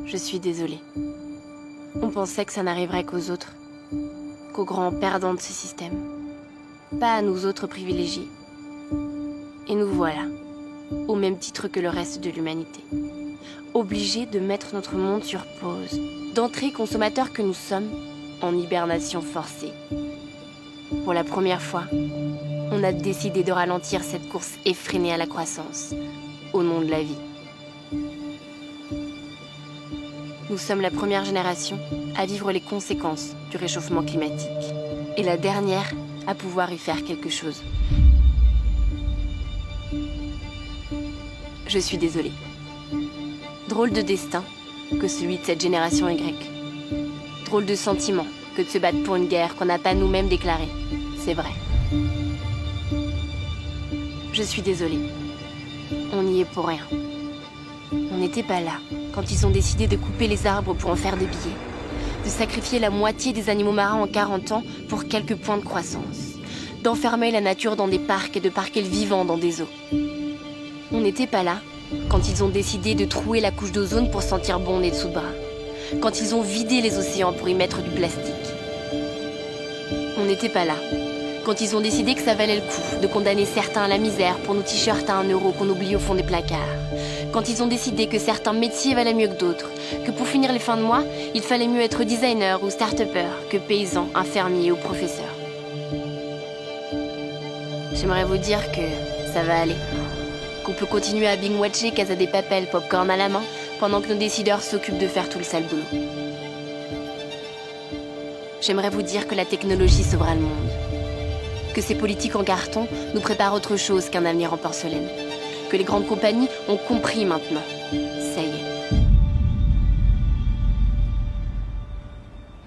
Je suis désolée. On pensait que ça n'arriverait qu'aux autres, qu'aux grands perdants de ce système. Pas à nous autres privilégiés. Et nous voilà, au même titre que le reste de l'humanité. Obligés de mettre notre monde sur pause, d'entrer consommateurs que nous sommes en hibernation forcée. Pour la première fois, on a décidé de ralentir cette course effrénée à la croissance, au nom de la vie. Nous sommes la première génération à vivre les conséquences du réchauffement climatique, et la dernière à pouvoir y faire quelque chose. Je suis désolée. Drôle de destin que celui de cette génération Y. Drôle de sentiment que de se battre pour une guerre qu'on n'a pas nous-mêmes déclarée. C'est vrai. Je suis désolée. On n'y est pour rien. On n'était pas là quand ils ont décidé de couper les arbres pour en faire des billets, de sacrifier la moitié des animaux marins en 40 ans pour quelques points de croissance, d'enfermer la nature dans des parcs et de parquer le vivant dans des eaux. On n'était pas là quand ils ont décidé de trouer la couche d'ozone pour sentir bon nez dessous de bras, quand ils ont vidé les océans pour y mettre du plastique. On n'était pas là quand ils ont décidé que ça valait le coup de condamner certains à la misère pour nos t-shirts à 1 euro qu'on oublie au fond des placards, quand ils ont décidé que certains métiers valaient mieux que d'autres, que pour finir les fins de mois, il fallait mieux être designer ou start-upper que paysan, infirmier ou professeur. J'aimerais vous dire que ça va aller, qu'on peut continuer à binge-watcher Casa de Papel, popcorn à la main, pendant que nos décideurs s'occupent de faire tout le sale boulot. J'aimerais vous dire que la technologie sauvera le monde, que ces politiques en carton nous préparent autre chose qu'un avenir en porcelaine, que les grandes compagnies ont compris maintenant. Ça y est.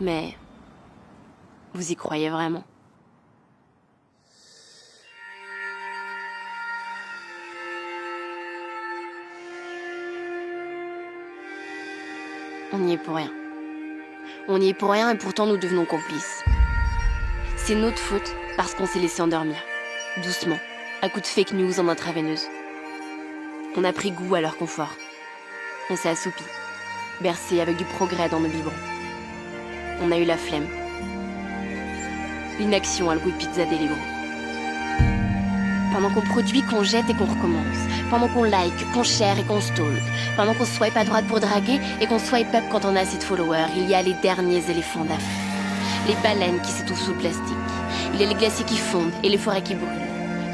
Mais vous y croyez vraiment ? On n'y est pour rien. On n'y est pour rien et pourtant nous devenons complices. C'est notre faute parce qu'on s'est laissé endormir, doucement, à coups de fake news en intraveineuse. On a pris goût à leur confort. On s'est assoupi, bercé avec du progrès dans nos biberons. On a eu la flemme. L'inaction a le goût de pizza Deliveroo. Pendant qu'on produit, qu'on jette et qu'on recommence. Pendant qu'on like, qu'on share et qu'on stalk. Pendant qu'on swipe à droite pour draguer et qu'on swipe up quand on a assez de followers, il y a les derniers éléphants d'Afrique. Les baleines qui s'étouffent sous le plastique. Il y a les glaciers qui fondent et les forêts qui brûlent.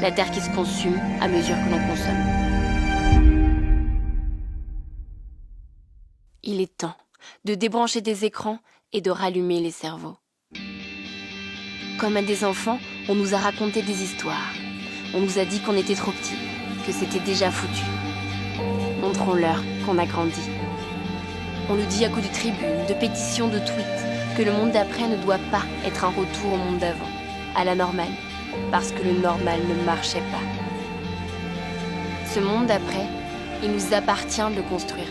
La terre qui se consume à mesure que l'on consomme. Il est temps de débrancher des écrans et de rallumer les cerveaux. Comme à des enfants, on nous a raconté des histoires. On nous a dit qu'on était trop petits, que c'était déjà foutu. Montrons-leur qu'on a grandi. On nous dit à coups de tribunes, de pétitions, de tweets, que le monde d'après ne doit pas être un retour au monde d'avant, à la normale, parce que le normal ne marchait pas. Ce monde d'après, il nous appartient de le construire.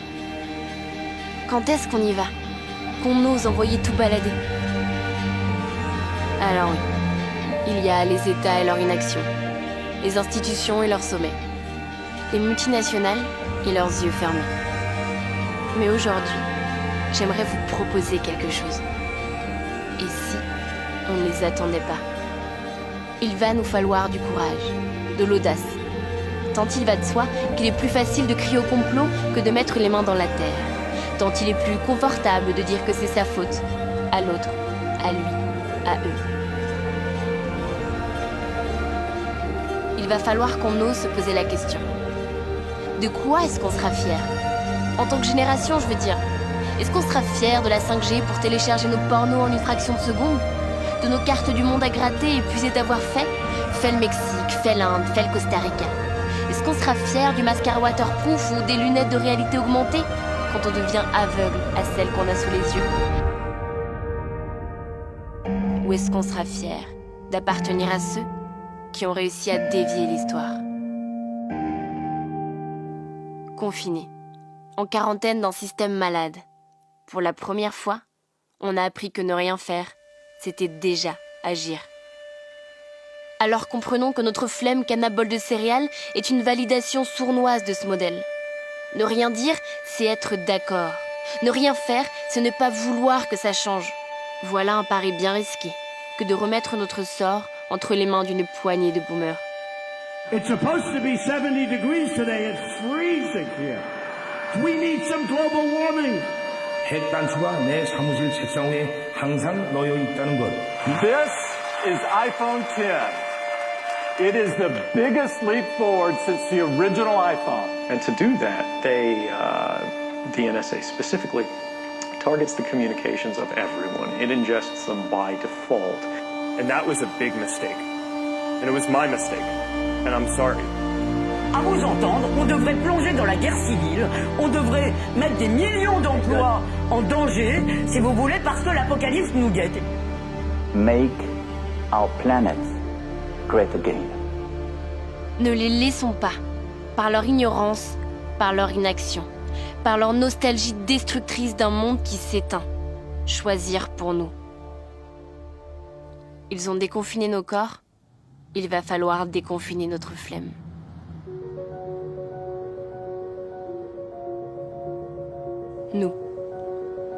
Quand est-ce qu'on y va ? Qu'on ose envoyer tout balader ? Alors oui, il y a les États et leur inaction, les institutions et leur sommet, les multinationales et leurs yeux fermés. Mais aujourd'hui, j'aimerais vous proposer quelque chose. Et si on ne les attendait pas ? Il va nous falloir du courage, de l'audace. Tant il va de soi qu'il est plus facile de crier au complot que de mettre les mains dans la terre. Tant il est plus confortable de dire que c'est sa faute, à l'autre, à lui, à eux. Il va falloir qu'on ose se poser la question. De quoi est-ce qu'on sera fier ? En tant que génération, je veux dire. Est-ce qu'on sera fier de la 5G pour télécharger nos pornos en une fraction de seconde ? De nos cartes du monde à gratter et puiser d'avoir fait ? Fait le Mexique, fait l'Inde, fait le Costa Rica. Est-ce qu'on sera fier du mascara waterproof ou des lunettes de réalité augmentée quand on devient aveugle à celles qu'on a sous les yeux ? Ou est-ce qu'on sera fier d'appartenir à ceux qui ont réussi à dévier l'histoire ? Confinés, en quarantaine dans un système malade. Pour la première fois, on a appris que ne rien faire, c'était déjà agir. Alors comprenons que notre flemme canna-bol de céréales est une validation sournoise de ce modèle. Ne rien dire, c'est être d'accord. Ne rien faire, c'est ne pas vouloir que ça change. Voilà un pari bien risqué que de remettre notre sort entre les mains d'une poignée de boomers. It's supposed to be 70 degrees today. It's freezing here. We need some global warming. 핵 단추가 내 사무실 책상 위에 항상 놓여 있다는 것. This is iPhone X. It is the biggest leap forward since the original iPhone. And to do that, the NSA specifically, targets the communications of everyone. It ingests them by default. And that was a big mistake. And it was my mistake. And I'm sorry. À vous entendre, on devrait plonger dans la guerre civile, on devrait mettre des millions d'emplois en danger, si vous voulez, parce que l'apocalypse nous guette. Make our planet great again. Ne les laissons pas, par leur ignorance, par leur inaction, par leur nostalgie destructrice d'un monde qui s'éteint, choisir pour nous. Ils ont déconfiné nos corps, il va falloir déconfiner notre flemme. Nous,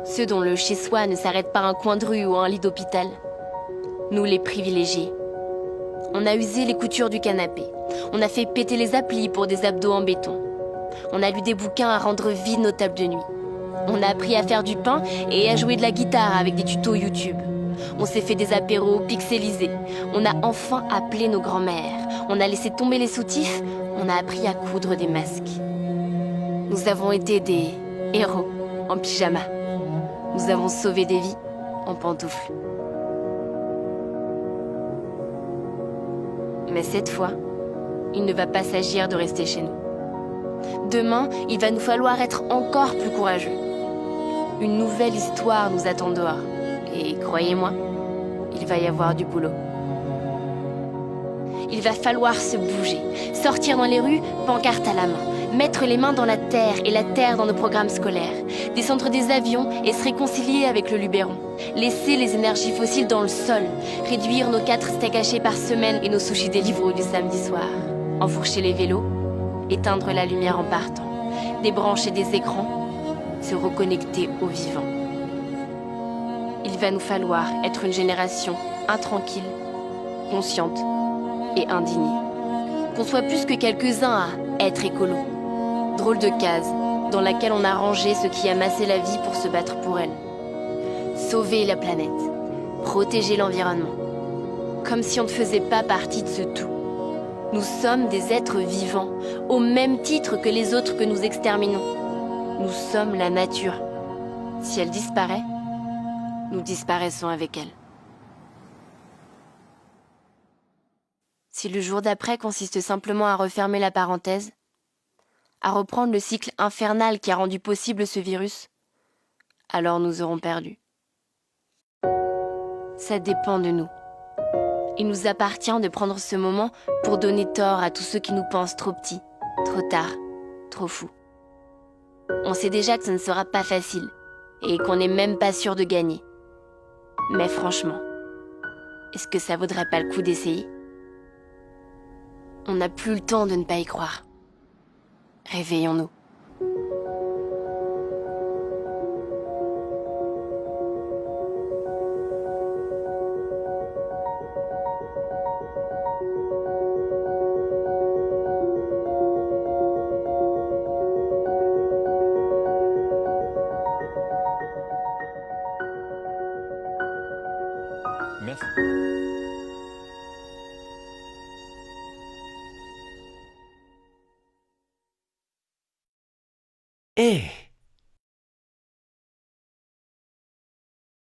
ceux dont le chez-soi ne s'arrête pas à un coin de rue ou à un lit d'hôpital. Nous, les privilégiés. On a usé les coutures du canapé. On a fait péter les applis pour des abdos en béton. On a lu des bouquins à rendre vides nos tables de nuit. On a appris à faire du pain et à jouer de la guitare avec des tutos YouTube. On s'est fait des apéros pixelisés. On a enfin appelé nos grands-mères. On a laissé tomber les soutifs. On a appris à coudre des masques. Nous avons été des héros en pyjama. Nous avons sauvé des vies en pantoufles. Mais cette fois, il ne va pas s'agir de rester chez nous. Demain, il va nous falloir être encore plus courageux. Une nouvelle histoire nous attend dehors. Et croyez-moi, il va y avoir du boulot. Il va falloir se bouger, sortir dans les rues, pancarte à la main, mettre les mains dans la terre et la terre dans nos programmes scolaires, descendre des avions et se réconcilier avec le Luberon, laisser les énergies fossiles dans le sol, réduire nos 4 steaks hachés par semaine et nos sushis Deliveroo du samedi soir, enfourcher les vélos, éteindre la lumière en partant, débrancher des écrans, se reconnecter au vivant. Il va nous falloir être une génération intranquille, consciente et indignée. Qu'on soit plus que quelques-uns à être écolo. Drôle de case dans laquelle on a rangé ceux qui amassaient la vie pour se battre pour elle. Sauver la planète, protéger l'environnement. Comme si on ne faisait pas partie de ce tout. Nous sommes des êtres vivants, au même titre que les autres que nous exterminons. Nous sommes la nature. Si elle disparaît, nous disparaissons avec elle. Si le jour d'après consiste simplement à refermer la parenthèse, à reprendre le cycle infernal qui a rendu possible ce virus, alors nous aurons perdu. Ça dépend de nous. Il nous appartient de prendre ce moment pour donner tort à tous ceux qui nous pensent trop petits, trop tard, trop fous. On sait déjà que ce ne sera pas facile et qu'on n'est même pas sûr de gagner. Mais franchement, est-ce que ça vaudrait pas le coup d'essayer ? On n'a plus le temps de ne pas y croire. Réveillons-nous. Merci. Eh